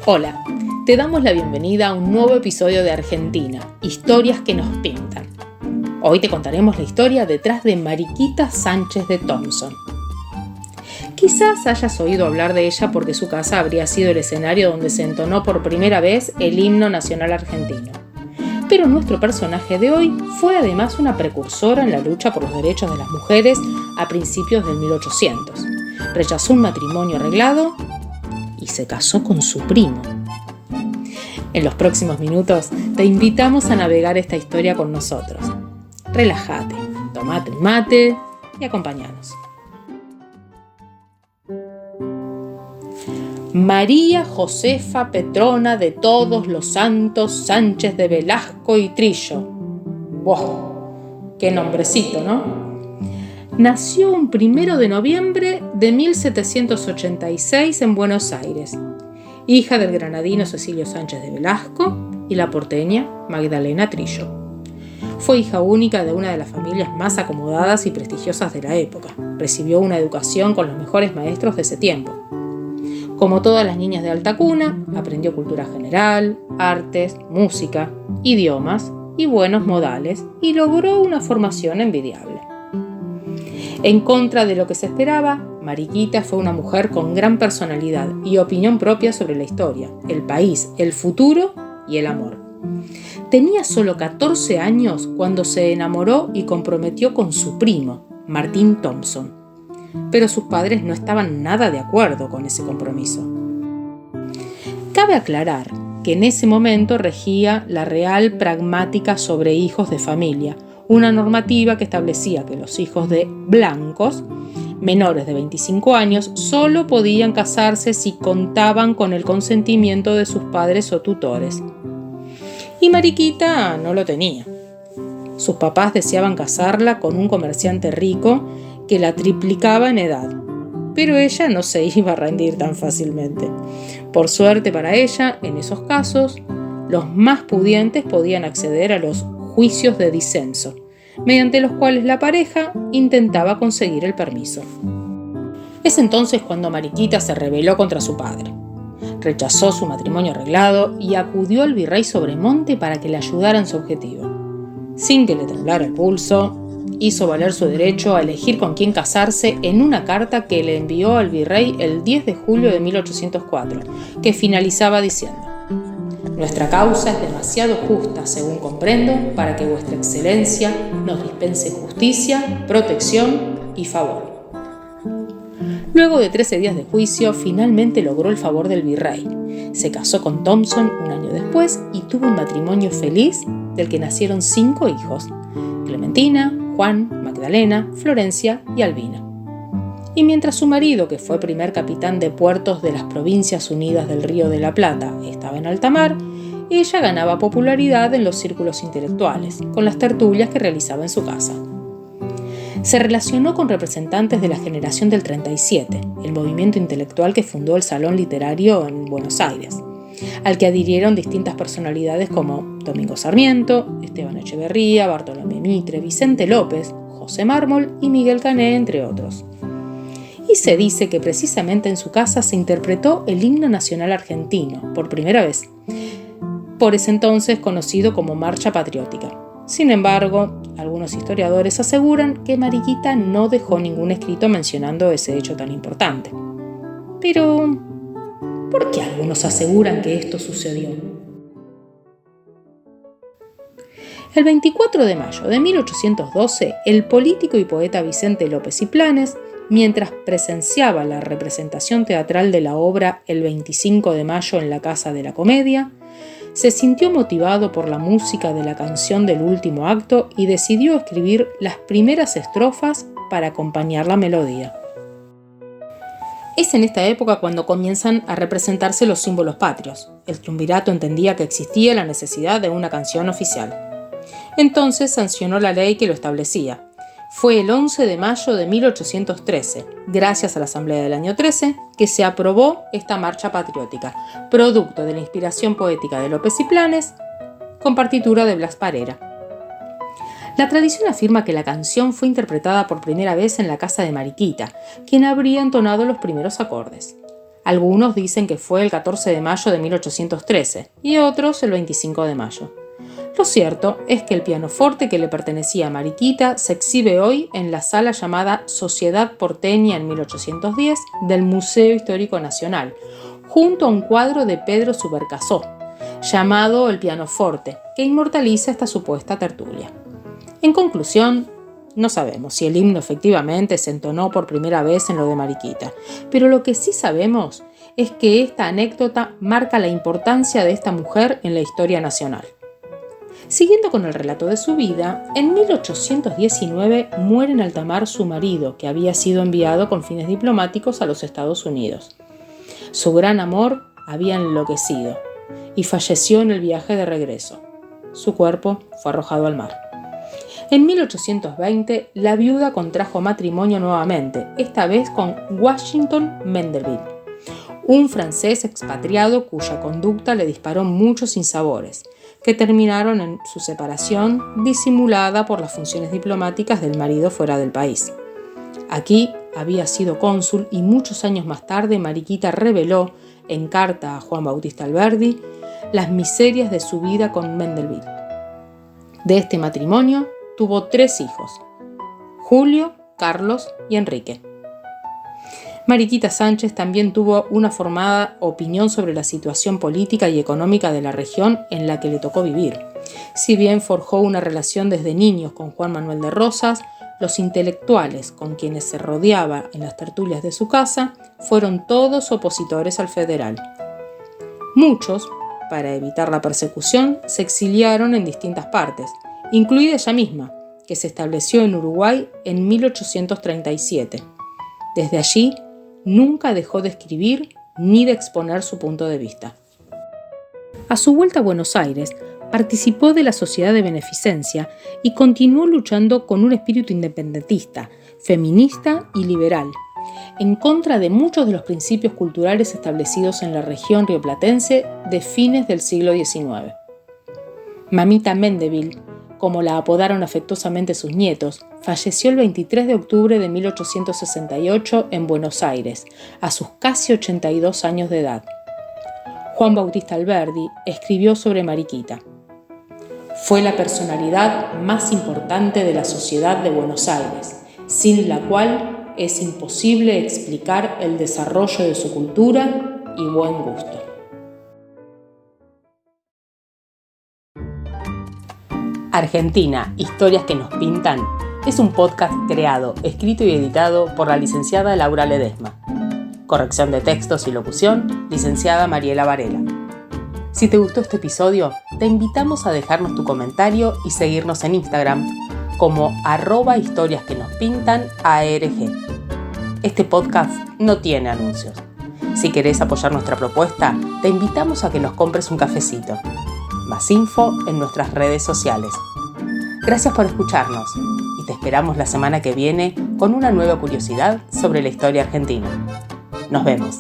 Hola, te damos la bienvenida a un nuevo episodio de Argentina, Historias que nos pintan. Hoy te contaremos la historia detrás de Mariquita Sánchez de Thompson. Quizás hayas oído hablar de ella porque su casa habría sido el escenario donde se entonó por primera vez el himno nacional argentino. Pero nuestro personaje de hoy fue además una precursora en la lucha por los derechos de las mujeres a principios del 1800. Rechazó un matrimonio arreglado y se casó con su primo. En los próximos minutos te invitamos a navegar esta historia con nosotros. Relájate, tomate un mate y acompáñanos. María Josefa Petrona de Todos los Santos Sánchez de Velasco y Trillo. ¡Wow! ¡Qué nombrecito!, ¿no? Nació un 1 de noviembre de 1786 en Buenos Aires, hija del granadino Cecilio Sánchez de Velasco y la porteña Magdalena Trillo. Fue hija única de una de las familias más acomodadas y prestigiosas de la época. Recibió una educación con los mejores maestros de ese tiempo. Como todas las niñas de alta cuna, aprendió cultura general, artes, música, idiomas y buenos modales y logró una formación envidiable. En contra de lo que se esperaba, Mariquita fue una mujer con gran personalidad y opinión propia sobre la historia, el país, el futuro y el amor. Tenía solo 14 años cuando se enamoró y comprometió con su primo, Martín Thompson. Pero sus padres no estaban nada de acuerdo con ese compromiso. Cabe aclarar que en ese momento regía la Real Pragmática sobre hijos de familia, una normativa que establecía que los hijos de blancos menores de 25 años solo podían casarse si contaban con el consentimiento de sus padres o tutores. Y Mariquita no lo tenía. Sus papás deseaban casarla con un comerciante rico que la triplicaba en edad, pero ella no se iba a rendir tan fácilmente. Por suerte para ella, en esos casos, los más pudientes podían acceder a los juicios de disenso, mediante los cuales la pareja intentaba conseguir el permiso. Es entonces cuando Mariquita se rebeló contra su padre. Rechazó su matrimonio arreglado y acudió al virrey Sobremonte para que le ayudara en su objetivo. Sin que le temblara el pulso, hizo valer su derecho a elegir con quién casarse en una carta que le envió al virrey el 10 de julio de 1804, que finalizaba diciendo: «Nuestra causa es demasiado justa, según comprendo, para que vuestra excelencia nos dispense justicia, protección y favor». Luego de 13 días de juicio, finalmente logró el favor del virrey. Se casó con Thompson un año después y tuvo un matrimonio feliz del que nacieron 5 hijos: Clementina, Juan, Magdalena, Florencia y Albina. Y mientras su marido, que fue primer capitán de puertos de las Provincias Unidas del Río de la Plata, estaba en alta mar, ella ganaba popularidad en los círculos intelectuales, con las tertulias que realizaba en su casa. Se relacionó con representantes de la generación del 37, el movimiento intelectual que fundó el Salón Literario en Buenos Aires, al que adhirieron distintas personalidades como Domingo Sarmiento, Esteban Echeverría, Bartolomé Mitre, Vicente López, José Mármol y Miguel Cané, entre otros. Y se dice que precisamente en su casa se interpretó el himno nacional argentino, por primera vez, por ese entonces conocido como Marcha Patriótica. Sin embargo, algunos historiadores aseguran que Mariquita no dejó ningún escrito mencionando ese hecho tan importante. Pero, ¿por qué algunos aseguran que esto sucedió? El 24 de mayo de 1812, el político y poeta Vicente López y Planes, mientras presenciaba la representación teatral de la obra el 25 de mayo en la Casa de la Comedia, se sintió motivado por la música de la canción del último acto y decidió escribir las primeras estrofas para acompañar la melodía. Es en esta época cuando comienzan a representarse los símbolos patrios. El triunvirato entendía que existía la necesidad de una canción oficial. Entonces sancionó la ley que lo establecía. Fue el 11 de mayo de 1813, gracias a la Asamblea del año 13, que se aprobó esta marcha patriótica, producto de la inspiración poética de López y Planes, con partitura de Blas Parera. La tradición afirma que la canción fue interpretada por primera vez en la casa de Mariquita, quien habría entonado los primeros acordes. Algunos dicen que fue el 14 de mayo de 1813 y otros el 25 de mayo. Lo cierto es que el pianoforte que le pertenecía a Mariquita se exhibe hoy en la sala llamada Sociedad Porteña en 1810 del Museo Histórico Nacional, junto a un cuadro de Pedro Subercaseaux, llamado El pianoforte, que inmortaliza esta supuesta tertulia. En conclusión, no sabemos si el himno efectivamente se entonó por primera vez en lo de Mariquita, pero lo que sí sabemos es que esta anécdota marca la importancia de esta mujer en la historia nacional. Siguiendo con el relato de su vida, en 1819 muere en alta mar su marido, que había sido enviado con fines diplomáticos a los Estados Unidos. Su gran amor había enloquecido y falleció en el viaje de regreso. Su cuerpo fue arrojado al mar. En 1820, la viuda contrajo matrimonio nuevamente, esta vez con Washington Mandeville, un francés expatriado cuya conducta le disparó muchos sinsabores, que terminaron en su separación disimulada por las funciones diplomáticas del marido fuera del país. Aquí había sido cónsul y muchos años más tarde Mariquita reveló, en carta a Juan Bautista Alberdi, las miserias de su vida con Mandeville. De este matrimonio tuvo 3 hijos: Julio, Carlos y Enrique. Mariquita Sánchez también tuvo una formada opinión sobre la situación política y económica de la región en la que le tocó vivir. Si bien forjó una relación desde niños con Juan Manuel de Rosas, los intelectuales con quienes se rodeaba en las tertulias de su casa fueron todos opositores al federal. Muchos, para evitar la persecución, se exiliaron en distintas partes, incluida ella misma, que se estableció en Uruguay en 1837. Desde allí, nunca dejó de escribir ni de exponer su punto de vista. A su vuelta a Buenos Aires, participó de la Sociedad de Beneficencia y continuó luchando con un espíritu independentista, feminista y liberal, en contra de muchos de los principios culturales establecidos en la región rioplatense de fines del siglo XIX. Mamita Mandeville, como la apodaron afectuosamente sus nietos, falleció el 23 de octubre de 1868 en Buenos Aires, a sus casi 82 años de edad. Juan Bautista Alberdi escribió sobre Mariquita: fue la personalidad más importante de la sociedad de Buenos Aires, sin la cual es imposible explicar el desarrollo de su cultura y buen gusto. Argentina, historias que nos pintan, es un podcast creado, escrito y editado por la licenciada Laura Ledesma. Corrección de textos y locución, licenciada Mariela Varela. Si te gustó este episodio, te invitamos a dejarnos tu comentario y seguirnos en Instagram como @historiasquenospintanarg. Este podcast no tiene anuncios. Si querés apoyar nuestra propuesta, te invitamos a que nos compres un cafecito. Más info en nuestras redes sociales. Gracias por escucharnos y te esperamos la semana que viene con una nueva curiosidad sobre la historia argentina. Nos vemos.